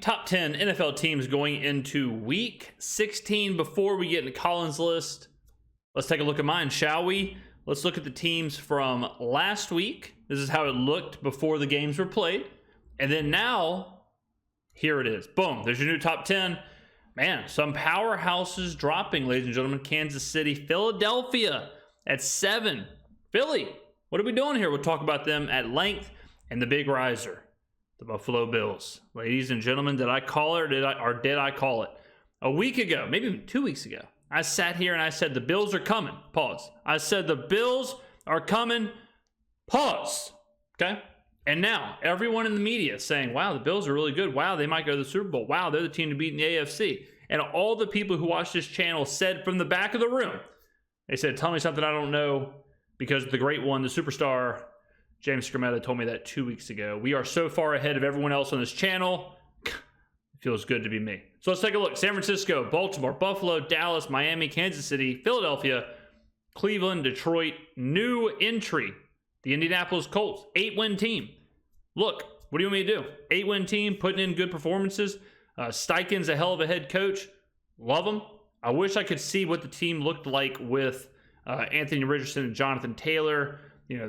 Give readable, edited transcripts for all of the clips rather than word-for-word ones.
top 10 NFL teams going into week 16. Before we get into Colin's list, let's take a look at mine, shall we? Let's look at the teams from last week. This is how it looked before the games were played. And then now, here it is. Boom, there's your new top 10. Man, some powerhouses dropping, ladies and gentlemen. Kansas City, Philadelphia at 7. Philly, what are we doing here? We'll talk about them at length. And the big riser, the Buffalo Bills. Ladies and gentlemen, did I call it or did I call it? A week ago, maybe even 2 weeks ago, I sat here and I said the Bills are coming. Pause. I said the Bills are coming. Pause. Okay? And now, everyone in the media is saying, wow, the Bills are really good. Wow, they might go to the Super Bowl. Wow, they're the team to beat in the AFC. And all the people who watch this channel said from the back of the room, they said, tell me something I don't know, because the great one, the superstar, James Skrmetta, told me that 2 weeks ago. We are so far ahead of everyone else on this channel. It feels good to be me. So let's take a look. San Francisco, Baltimore, Buffalo, Dallas, Miami, Kansas City, Philadelphia, Cleveland, Detroit, new entry. The Indianapolis Colts, 8-win team. Look, what do you want me to do? 8-win team, putting in good performances. Steichen's a hell of a head coach. Love him. I wish I could see what the team looked like with Anthony Richardson and Jonathan Taylor. You know,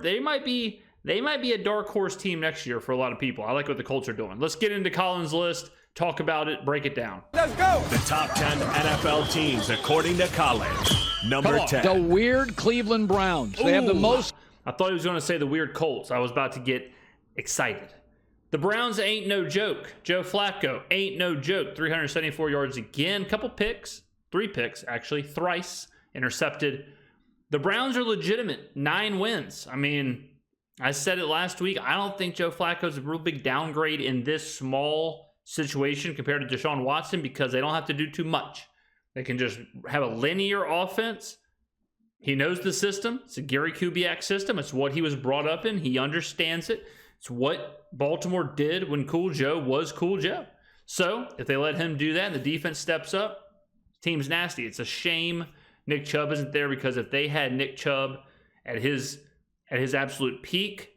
they might be a dark horse team next year for a lot of people. I like what the Colts are doing. Let's get into Colin's list, talk about it, break it down. Let's go. The top 10 NFL teams according to Colin. Number 10. The weird Cleveland Browns. They have the most. I thought he was going to say the weird Colts. I was about to get excited. The Browns ain't no joke. Joe Flacco ain't no joke. 374 yards again. Couple picks. 3 picks, actually. Thrice intercepted. The Browns are legitimate. 9 wins. I mean, I said it last week. I don't think Joe Flacco's a real big downgrade in this small situation compared to Deshaun Watson, because they don't have to do too much. They can just have a linear offense. He knows the system. It's a Gary Kubiak system. It's what he was brought up in. He understands it. It's what Baltimore did when Cool Joe was Cool Joe. So if they let him do that and the defense steps up, team's nasty. It's a shame Nick Chubb isn't there, because if they had Nick Chubb at his absolute peak,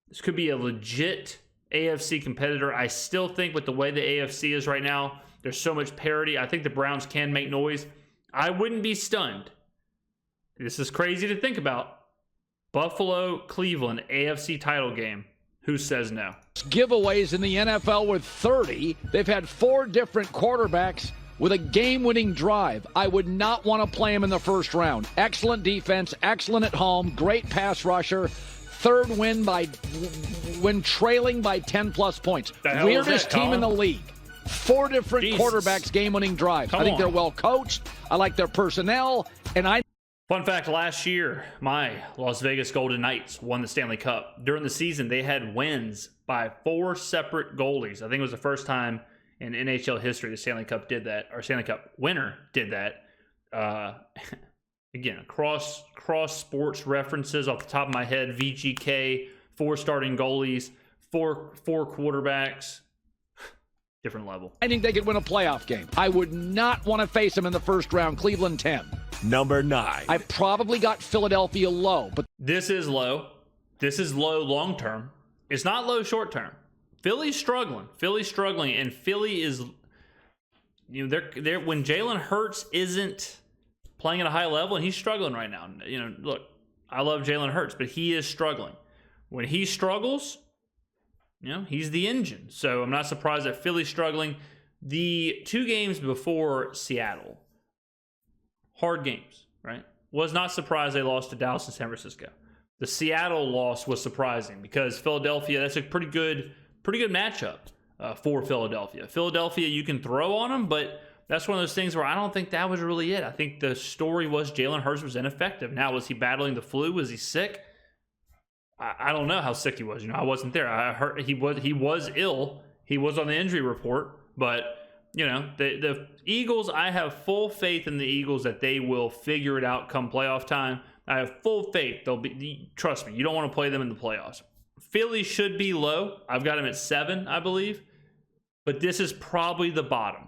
this could be a legit AFC competitor. I still think with the way the AFC is right now, there's so much parity. I think the Browns can make noise. I wouldn't be stunned. This is crazy to think about. Buffalo, Cleveland, AFC title game. Who says no? Giveaways in the NFL with 30. They've had 4 different quarterbacks with a game-winning drive. I would not want to play him in the first round. Excellent defense, excellent at home, great pass rusher. 3rd win when trailing by 10-plus points. Weirdest team in the league. 4 different quarterbacks game-winning drives. I think they're well coached. I like their personnel, and Fun fact, last year, my Las Vegas Golden Knights won the Stanley Cup. During the season, they had wins by 4 separate goalies. I think it was the first time in NHL history the Stanley Cup did that, or Stanley Cup winner did that. Again, cross sports references off the top of my head. VGK, 4 starting goalies, 4 quarterbacks. Different level. I think they could win a playoff game. I would not want to face them in the first round. Cleveland 10. Number 9. I probably got Philadelphia low, but this is low. This is low long term. It's not low short term. Philly's struggling. And Philly is, you know, they're when Jalen Hurts isn't playing at a high level, and he's struggling right now. You know, look, I love Jalen Hurts, but he is struggling. When he struggles, you know, he's the engine. So I'm not surprised that Philly's struggling. The 2 games before Seattle, hard games, right? Was not surprised they lost to Dallas and San Francisco. The Seattle loss was surprising because Philadelphia, that's a pretty good matchup for Philadelphia. Philadelphia, you can throw on them, but that's one of those things where I don't think that was really it. I think the story was Jalen Hurts was ineffective. Now, was he battling the flu? Was he sick? I don't know how sick he was. You know, I wasn't there. I heard he was ill. He was on the injury report, but you know, the Eagles, I have full faith in the Eagles that they will figure it out come playoff time. I have full faith. Trust me, you don't want to play them in the playoffs. Philly should be low. I've got them at 7, I believe. But this is probably the bottom.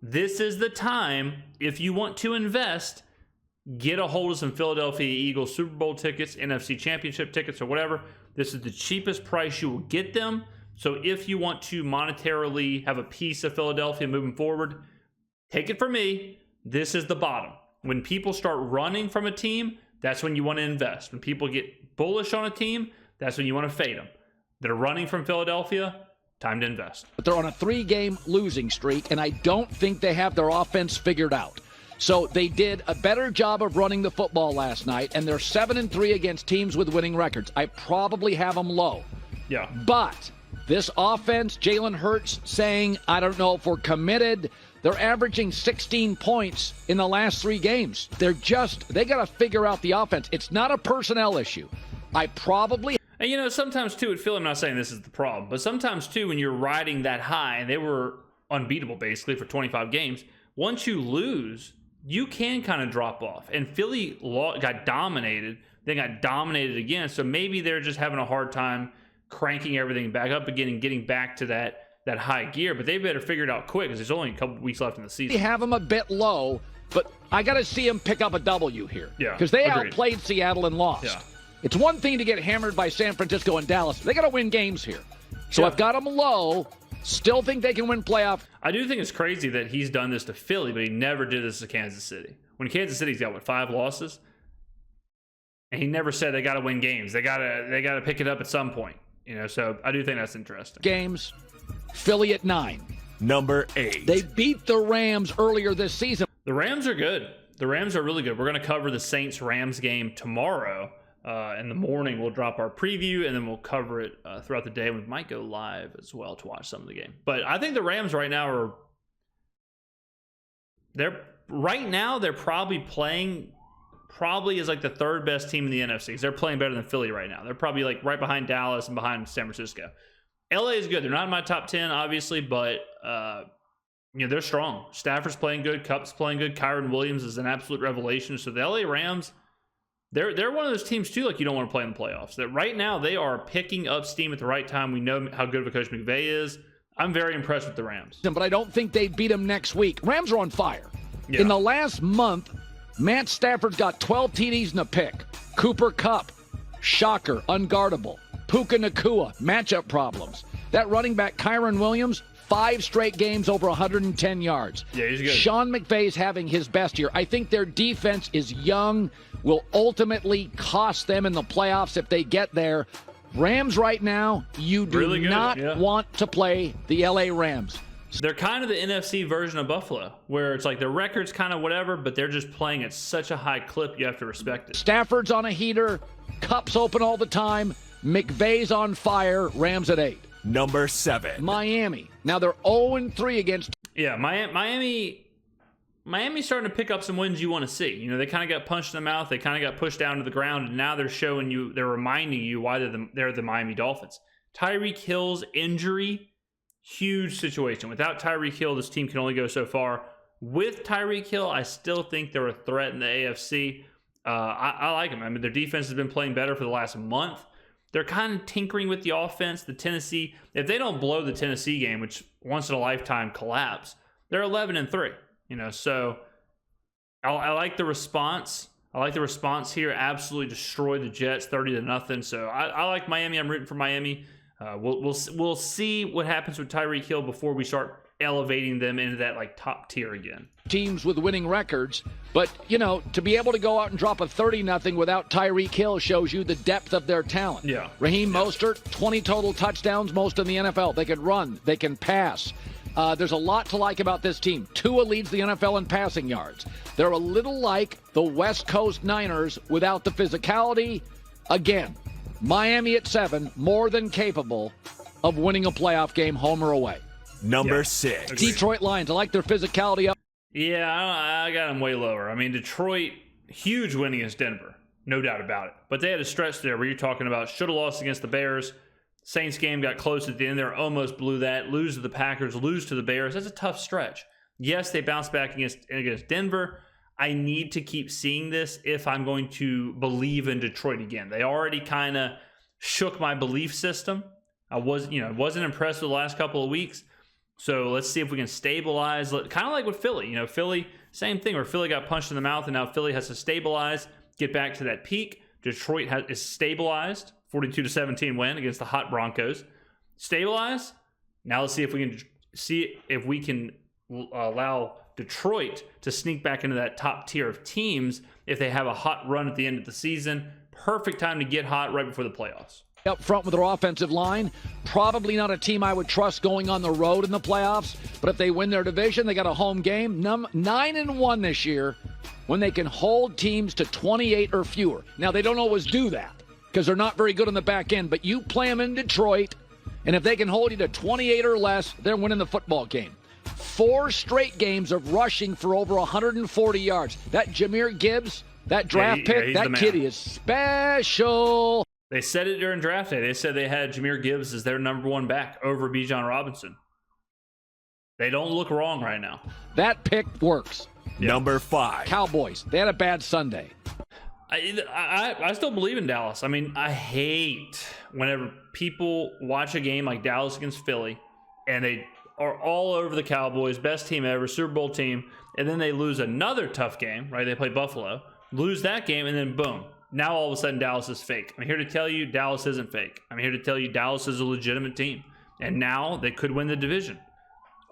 This is the time, if you want to invest, get a hold of some Philadelphia Eagles Super Bowl tickets, NFC Championship tickets, or whatever. This is the cheapest price you will get them. So if you want to monetarily have a piece of Philadelphia moving forward, take it from me, this is the bottom. When people start running from a team, that's when you want to invest. When people get bullish on a team, that's when you want to fade them. They're running from Philadelphia, time to invest. But they're on a 3-game losing streak, and I don't think they have their offense figured out. So they did a better job of running the football last night, and they're 7-3 against teams with winning records. I probably have them low. Yeah. But this offense, Jalen Hurts saying, I don't know if we're committed. They're averaging 16 points in the last 3 games. They got to figure out the offense. It's not a personnel issue. And, you know, sometimes, too, with Philly, I'm not saying this is the problem, but sometimes, too, when you're riding that high, and they were unbeatable, basically, for 25 games, once you lose, you can kind of drop off. And Philly got dominated, then got dominated again, so maybe they're just having a hard time cranking everything back up again and getting back to that high gear. But they better figure it out quick because there's only a couple weeks left in the season. We have them a bit low, but I got to see them pick up a W here. Yeah, because they agreed. outplayed Seattle and lost. Yeah. It's one thing to get hammered by San Francisco and Dallas. They got to win games here. So Yeah. I've got them low. Still think they can win playoff. I do think it's crazy that he's done this to Philly, but he never did this to Kansas City. When Kansas City's got, 5 losses? And he never said they got to win games. They got to pick it up at some point. You know, so I do think that's interesting. Games, Philly at 9. Number 8. They beat the Rams earlier this season. The Rams are good. The Rams are really good. We're going to cover the Saints-Rams game tomorrow. In the morning, we'll drop our preview, and then we'll cover it throughout the day. We might go live as well to watch some of the game. But I think the Rams right now they're probably playing as like the 3rd best team in the NFC. 'Cause they're playing better than Philly right now. They're probably like right behind Dallas and behind San Francisco. LA is good. They're not in my top 10, obviously, but you know, they're strong. Stafford's playing good. Kupp's playing good. Kyron Williams is an absolute revelation. So the LA Rams, they're one of those teams too, like you don't want to play in the playoffs. That right now they are picking up steam at the right time. We know how good of a coach McVay is. I'm very impressed with the Rams. But I don't think they beat them next week. Rams are on fire. Yeah. In the last month, Matt Stafford's got 12 TDs and a pick. Cooper Kupp, shocker, unguardable. Puka Nacua, matchup problems. That running back, Kyron Williams, 5 straight games over 110 yards. Yeah, he's good. Sean McVay's having his best year. I think their defense is young, will ultimately cost them in the playoffs if they get there. Rams right now, you do Really good, not yeah. want to play the LA Rams. They're kind of the NFC version of Buffalo, where it's like their record's kind of whatever, but they're just playing at such a high clip, you have to respect it. Stafford's on a heater. Cup's open all the time. McVay's on fire. Rams at 8. Number 7. Miami. Now they're 0-3 against. Yeah, Miami's starting to pick up some wins you want to see. You know, they kind of got punched in the mouth. They kind of got pushed down to the ground, and now they're reminding you why they're the Miami Dolphins. Tyreek Hill's injury, huge situation. Without Tyreek Hill, this team can only go so far. With Tyreek Hill, I still think they're a threat in the AFC. I like them. I mean, their defense has been playing better for the last month. They're kind of tinkering with the offense. The Tennessee, if they don't blow the Tennessee game, which once in a lifetime collapse, they're 11-3. You know, so I like the response. I like the response here. Absolutely destroyed the Jets 30-0. So I like Miami. I'm rooting for Miami. We'll see what happens with Tyreek Hill before we start elevating them into that like top tier again. Teams with winning records, but you know, to be able to go out and drop a 30-0 without Tyreek Hill shows you the depth of their talent. Yeah. Raheem Mostert, 20 total touchdowns, most in the NFL. They can run, they can pass. There's a lot to like about this team. Tua leads the NFL in passing yards. They're a little like the West Coast Niners without the physicality. Again, Miami at 7, more than capable of winning a playoff game, home or away. Number 6. Detroit Lions, I like their physicality. Yeah, I got them way lower. I mean, Detroit, huge win against Denver, no doubt about it. But they had a stretch there where you're talking about should have lost against the Bears. Saints game got close at the end there, almost blew that. Lose to the Packers, lose to the Bears. That's a tough stretch. Yes, they bounced back against Denver. I need to keep seeing this if I'm going to believe in Detroit again. They already kind of shook my belief system. I wasn't impressed with the last couple of weeks. So let's see if we can stabilize. Kind of like with Philly. You know, Philly, same thing where Philly got punched in the mouth and now Philly has to stabilize, get back to that peak. Detroit is stabilized, 42-17 win against the hot Broncos. stabilize. Now let's see if we can allow Detroit to sneak back into that top tier of teams if they have a hot run at the end of the season. Perfect time to get hot right before the playoffs. Up front with their offensive line, probably not a team I would trust going on the road in the playoffs, but if they win their division, they got a home game. 9-1 this year when they can hold teams to 28 or fewer. Now, they don't always do that because they're not very good on the back end, but you play them in Detroit, and if they can hold you to 28 or less, they're winning the football game. 4 straight games of rushing for over 140 yards. That Jahmyr Gibbs, that draft pick, that kid is special. They said it during draft day. They said they had Jahmyr Gibbs as their number 1 back over Bijan Robinson. They don't look wrong right now. That pick works. Number 5. Cowboys. They had a bad Sunday. I still believe in Dallas. I mean, I hate whenever people watch a game like Dallas against Philly and they are all over the Cowboys, best team ever, Super Bowl team, and then they lose another tough game, right? They play Buffalo, lose that game, and then boom. Now all of a sudden Dallas is fake. I'm here to tell you Dallas isn't fake. I'm here to tell you Dallas is a legitimate team. And now they could win the division.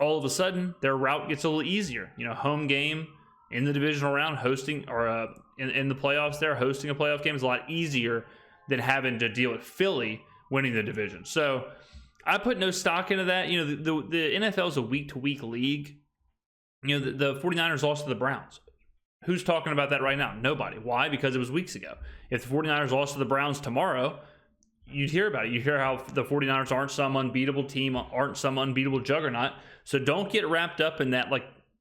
All of a sudden, their route gets a little easier. Home game in the divisional round, hosting, or in the playoffs there, hosting a playoff game is a lot easier than having to deal with Philly winning the division. So I put no stock into that. The NFL is a week-to-week league. The 49ers lost to the Browns. Who's talking about that right now? Nobody. Why? Because it was weeks ago. If the 49ers lost to the Browns tomorrow, you'd hear about it. You hear how the 49ers aren't some unbeatable team, aren't some unbeatable juggernaut. So don't get wrapped up in that.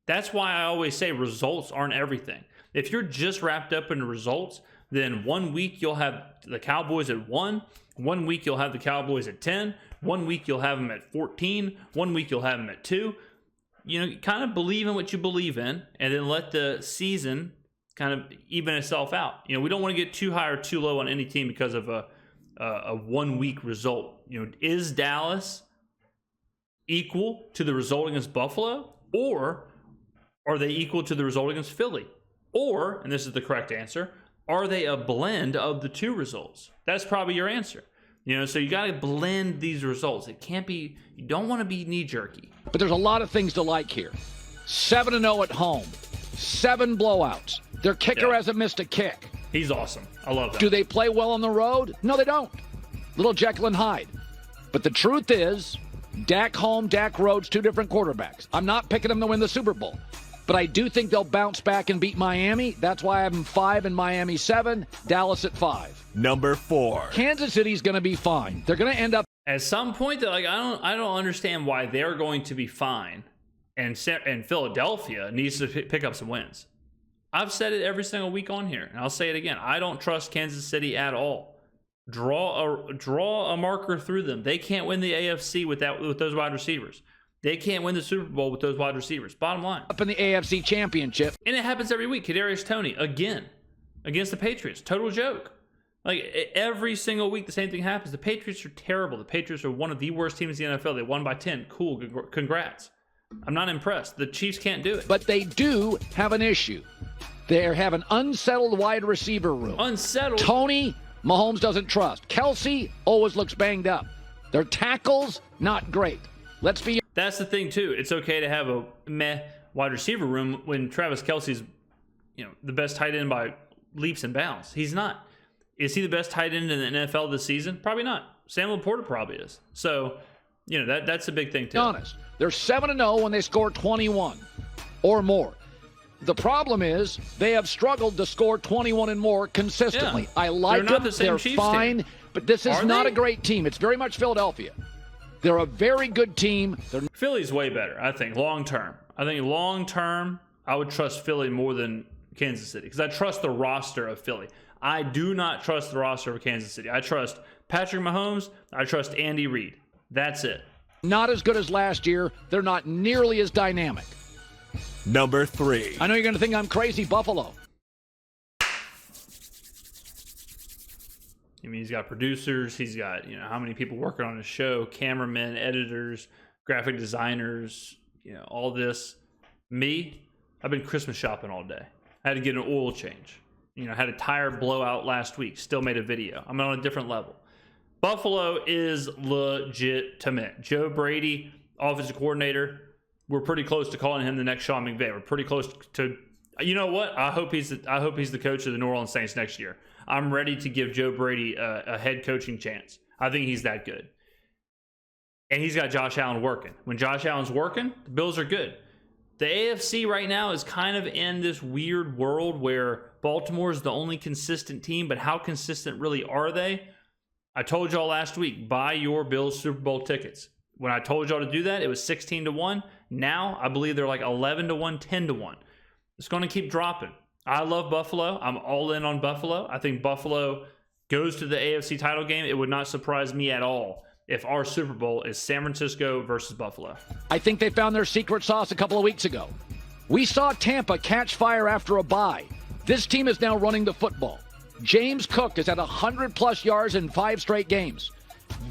That's why I always say results aren't everything. If you're just wrapped up in results, then 1 week you'll have the Cowboys at 1. 1 week you'll have the Cowboys at 10. 1 week you'll have them at 14. 1 week you'll have them at 2. Kind of believe in what you believe in, and then let the season kind of even itself out. We don't want to get too high or too low on any team because of a 1 week result. Is Dallas equal to the result against Buffalo, or are they equal to the result against Philly? Or, and this is the correct answer, are they a blend of the 2 results? That's probably your answer. So you got to blend these results. It can't be, you don't want to be knee-jerky. But there's a lot of things to like here. 7-0 at home. 7 blowouts. Their kicker hasn't missed a kick. He's awesome. I love that. Do they play well on the road? No, they don't. Little Jekyll and Hyde. But the truth is, Dak home, Dak road's 2 different quarterbacks. I'm not picking them to win the Super Bowl. But I do think they'll bounce back and beat Miami. That's why I have them 5 and Miami 7, Dallas at 5. Number 4. Kansas City's going to be fine. They're going to end up at some point. I don't understand why they're going to be fine, and Philadelphia needs to pick up some wins. I've said it every single week on here, and I'll say it again. I don't trust Kansas City at all. Draw a marker through them. They can't win the AFC with those wide receivers. They can't win the Super Bowl with those wide receivers. Bottom line. Up in the AFC Championship. And it happens every week. Kadarius Toney, again, against the Patriots. Total joke. Every single week, the same thing happens. The Patriots are terrible. The Patriots are one of the worst teams in the NFL. They won by 10. Cool. Congrats. I'm not impressed. The Chiefs can't do it. But they do have an issue. They have an unsettled wide receiver room. Unsettled? Toney, Mahomes doesn't trust. Kelsey always looks banged up. Their tackles, not great. Let's be... That's the thing, too. It's okay to have a meh wide receiver room when Travis Kelce's, the best tight end by leaps and bounds. He's not. Is he the best tight end in the NFL this season? Probably not. Sam Laporta probably is. So, that's a big thing, too. Be honest. They're 7-0 when they score 21 or more. The problem is they have struggled to score 21 and more consistently. Yeah. I like them. They're fine. Team. But this is not a great team. It's very much Philadelphia. They're a very good team. Philly's way better, I think, long-term. I think long-term, I would trust Philly more than Kansas City because I trust the roster of Philly. I do not trust the roster of Kansas City. I trust Patrick Mahomes. I trust Andy Reid. That's it. Not as good as last year. They're not nearly as dynamic. Number 3. I know you're going to think I'm crazy, Buffalo. He's got producers. He's got, how many people working on his show, cameramen, editors, graphic designers, all this. Me, I've been Christmas shopping all day. I had to get an oil change. Had a tire blowout last week. Still made a video. I'm on a different level. Buffalo is legitimate. Joe Brady, offensive coordinator, we're pretty close to calling him the next Sean McVay. We're pretty close to, you know what? I hope he's the coach of the New Orleans Saints next year. I'm ready to give Joe Brady a head coaching chance. I think he's that good. And he's got Josh Allen working. When Josh Allen's working, the Bills are good. The AFC right now is kind of in this weird world where Baltimore is the only consistent team, but how consistent really are they? I told y'all last week, buy your Bills Super Bowl tickets. When I told y'all to do that, it was 16-1. Now, I believe they're like 11-1, 10-1. It's going to keep dropping. I love Buffalo. I'm all in on Buffalo. I think Buffalo goes to the AFC title game. It would not surprise me at all if our Super Bowl is San Francisco versus Buffalo. I think they found their secret sauce a couple of weeks ago. We saw Tampa catch fire after a bye. This team is now running the football. James Cook is at 100-plus yards in 5 straight games.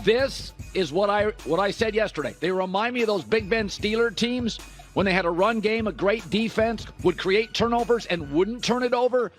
This is what I said yesterday. They remind me of those Big Ben Steeler teams when they had a run game, a great defense, would create turnovers and wouldn't turn it over.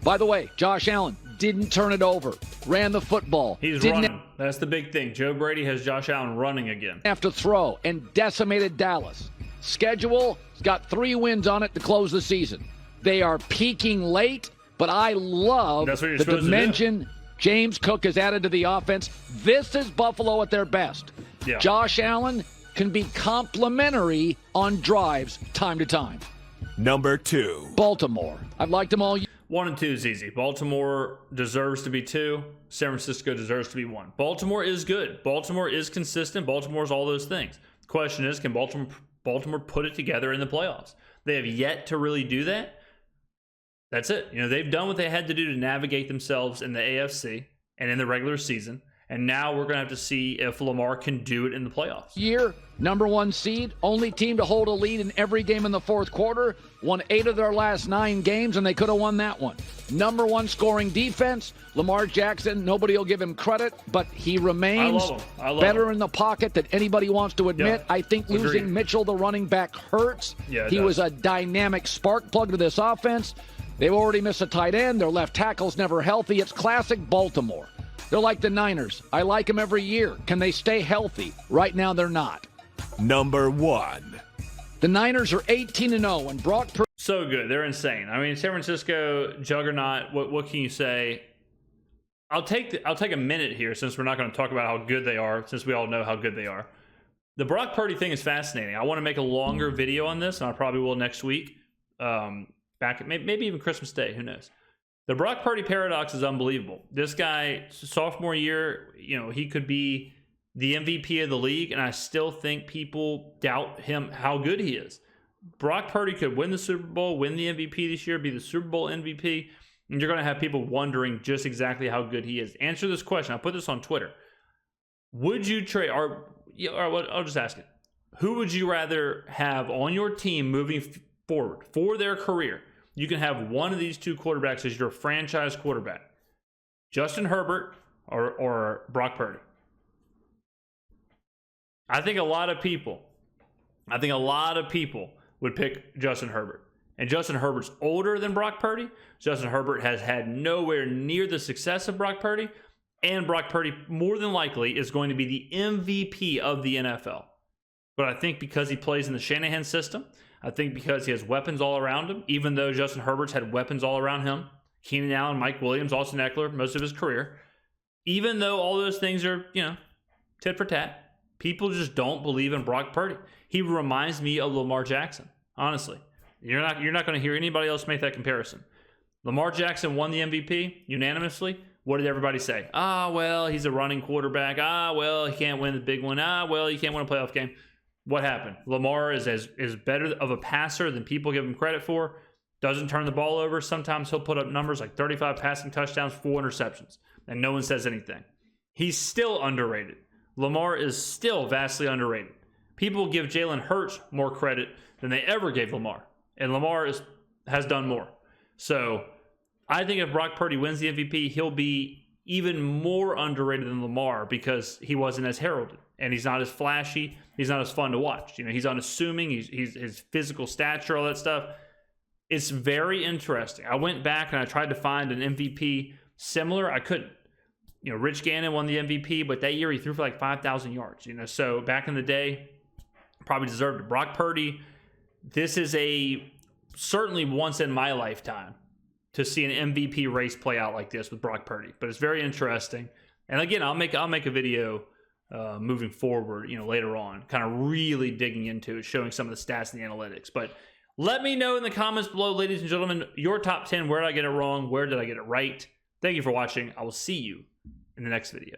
By the way, Josh Allen didn't turn it over, ran the football. He's running. That's the big thing. Joe Brady has Josh Allen running again. Have to throw and decimated Dallas. Schedule has got 3 wins on it to close the season. They are peaking late, but I love the dimension James Cook has added to the offense. This is Buffalo at their best. Yeah. Josh Allen can be complimentary on drives time to time. Number 2. Baltimore. I've liked them all. 1 and 2 is easy. Baltimore deserves to be 2. San Francisco deserves to be 1. Baltimore is good. Baltimore is consistent. Baltimore is all those things. The question is, can Baltimore put it together in the playoffs? They have yet to really do that. That's it. You know, they've done what they had to do to navigate themselves in the AFC and in the regular season. And now we're going to have to see if Lamar can do it in the playoffs. Year, number 1 seed, only team to hold a lead in every game in the fourth quarter, won 8 of their last 9 games, and they could have won that one. Number 1 scoring defense, Lamar Jackson, nobody will give him credit, but he remains better in the pocket than anybody wants to admit. Yeah. I think losing Mitchell, the running back, hurts. Yeah, he was a dynamic spark plug to this offense. They've already missed a tight end. Their left tackle's never healthy. It's classic Baltimore. They're like the Niners. I like them every year. Can they stay healthy? Right now, they're not. Number 1. The Niners are 18-0, and Brock Purdy. So good. They're insane. I mean, San Francisco, juggernaut. What can you say? I'll take a minute here since we're not going to talk about how good they are, since we all know how good they are. The Brock Purdy thing is fascinating. I want to make a longer video on this, and I probably will next week. Back at maybe even Christmas Day. Who knows? The Brock Purdy paradox is unbelievable. This guy, sophomore year, you know, he could be the MVP of the league, and I still think people doubt him, how good he is. Brock Purdy could win the Super Bowl, win the MVP this year, be the Super Bowl MVP, and you're going to have people wondering just exactly how good he is. Answer this question. I put this on Twitter. Would you trade, or I'll just ask it. Who would you rather have on your team moving forward for their career? You can have one of these 2 quarterbacks as your franchise quarterback. Justin Herbert or Brock Purdy. I think a lot of people would pick Justin Herbert. And Justin Herbert's older than Brock Purdy. Justin Herbert has had nowhere near the success of Brock Purdy. And Brock Purdy, more than likely, is going to be the MVP of the NFL. But I think because he plays in the Shanahan system, I think because he has weapons all around him, even though Justin Herbert's had weapons all around him, Keenan Allen, Mike Williams, Austin Eckler, most of his career, even though all those things are, you know, tit for tat, people just don't believe in Brock Purdy. He reminds me of Lamar Jackson, honestly. You're not going to hear anybody else make that comparison. Lamar Jackson won the MVP unanimously. What did everybody say? Well, he's a running quarterback. Well, he can't win the big one. Well, he can't win a playoff game. What happened? Lamar is better of a passer than people give him credit for. Doesn't turn the ball over. Sometimes he'll put up numbers like 35 passing touchdowns, 4 interceptions, and no one says anything. He's still underrated. Lamar is still vastly underrated. People give Jalen Hurts more credit than they ever gave Lamar, and Lamar has done more. So I think if Brock Purdy wins the MVP, he'll be even more underrated than Lamar because he wasn't as heralded. And he's not as flashy. He's not as fun to watch. You know, he's unassuming. He's his physical stature, all that stuff. It's very interesting. I went back and I tried to find an MVP similar. I couldn't. Rich Gannon won the MVP, but that year he threw for like 5,000 yards. So back in the day, probably deserved it. Brock Purdy, this is certainly once in my lifetime to see an MVP race play out like this with Brock Purdy. But it's very interesting. And again, I'll make a video moving forward, later on, kind of really digging into it, showing some of the stats and the analytics. But let me know in the comments below, ladies and gentlemen, your top 10. Where did I get it wrong? Where did I get it right? Thank you for watching. I will see you in the next video.